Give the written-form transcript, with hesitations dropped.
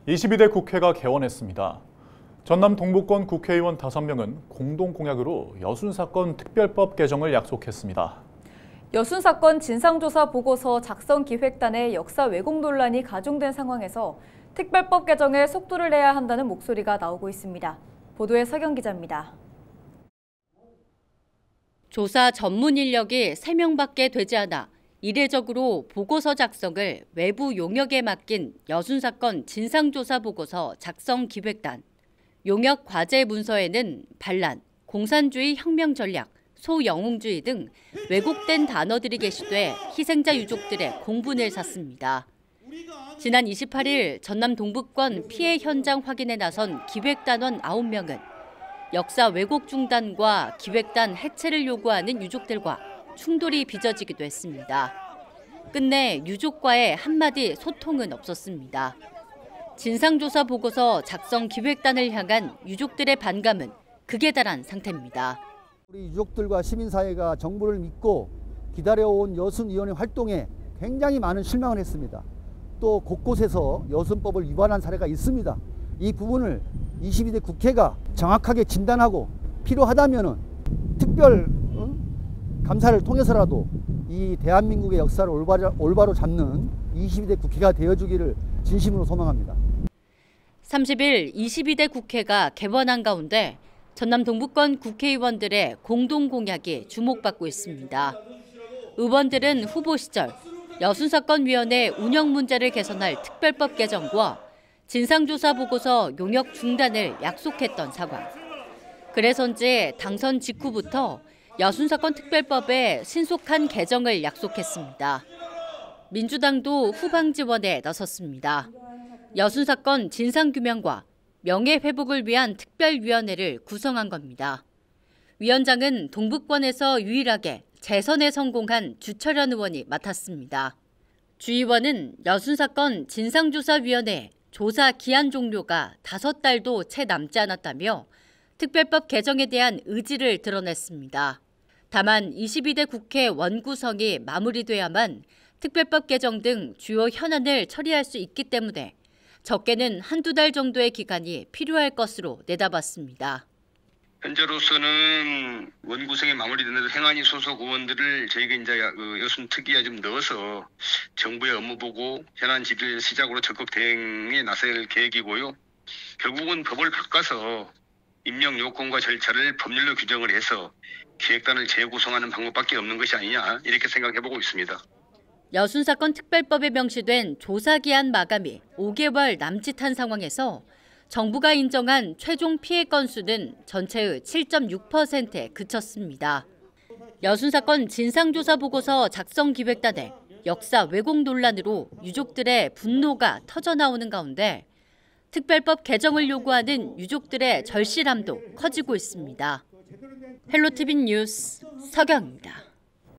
22대 국회가 개원했습니다. 전남 동부권 국회의원 5명은 공동공약으로 여순사건 특별법 개정을 약속했습니다. 여순사건 진상조사 보고서 작성 기획단의 역사 왜곡 논란이 가중된 상황에서 특별법 개정에 속도를 내야 한다는 목소리가 나오고 있습니다. 보도에 서경 기자입니다. 조사 전문 인력이 3명밖에 되지 않아 이례적으로 보고서 작성을 외부 용역에 맡긴 여순사건 진상조사 보고서 작성 기획단. 용역 과제 문서에는 반란, 공산주의 혁명 전략, 소영웅주의 등 왜곡된 단어들이 게시돼 희생자 유족들의 공분을 샀습니다. 지난 28일 전남 동부권 피해 현장 확인에 나선 기획단원 9명은 역사 왜곡 중단과 기획단 해체를 요구하는 유족들과 충돌이 빚어지기도 했습니다. 끝내 유족과의 한마디 소통은 없었습니다. 진상조사 보고서 작성 기획단을 향한 유족들의 반감은 극에 달한 상태입니다. 우리 유족들과 시민사회가 정부를 믿고 기다려온 여순위원회 활동에 굉장히 많은 실망을 했습니다. 또 곳곳에서 여순법을 위반한 사례가 있습니다. 이 부분을 22대 국회가 정확하게 진단하고 필요하다면 특별 감사를 통해서라도 이 대한민국의 역사를 올바로 잡는 22대 국회가 되어주기를 진심으로 소망합니다. 30일 22대 국회가 개원한 가운데 전남 동부권 국회의원들의 공동공약이 주목받고 있습니다. 의원들은 후보 시절 여순사건위원회 운영 문제를 개선할 특별법 개정과 진상조사 보고서 용역 중단을 약속했던 상황. 그래서인지 당선 직후부터 여순사건 특별법의 신속한 개정을 약속했습니다. 민주당도 후방 지원에 나섰습니다. 여순사건 진상규명과 명예회복을 위한 특별위원회를 구성한 겁니다. 위원장은 동부권에서 유일하게 재선에 성공한 주철현 의원이 맡았습니다. 주 의원은 여순사건 진상조사위원회에 조사 기한 종료가 5달도 채 남지 않았다며 특별법 개정에 대한 의지를 드러냈습니다. 다만 22대 국회 원구성이 마무리돼야만 특별법 개정 등 주요 현안을 처리할 수 있기 때문에 적게는 한두 달 정도의 기간이 필요할 것으로 내다봤습니다. 현재로서는 원구성이 마무리되는 행안위 소속 의원들을 저희가 이제 여순 특위에 좀 넣어서 정부의 업무 보고 현안 질의 시작으로 적극 대응에 나설 계획이고요. 결국은 법을 바꿔서 임명 요건과 절차를 법률로 규정을 해서 기획단을 재구성하는 방법밖에 없는 것이 아니냐 이렇게 생각해보고 있습니다. 여순사건 특별법에 명시된 조사기한 마감이 5개월 남짓한 상황에서 정부가 인정한 최종 피해 건수는 전체의 7.6%에 그쳤습니다. 여순사건 진상조사 보고서 작성 기획단의 역사 왜곡 논란으로 유족들의 분노가 터져나오는 가운데 특별법 개정을 요구하는 유족들의 절실함도 커지고 있습니다. 헬로티비 뉴스 서경입니다.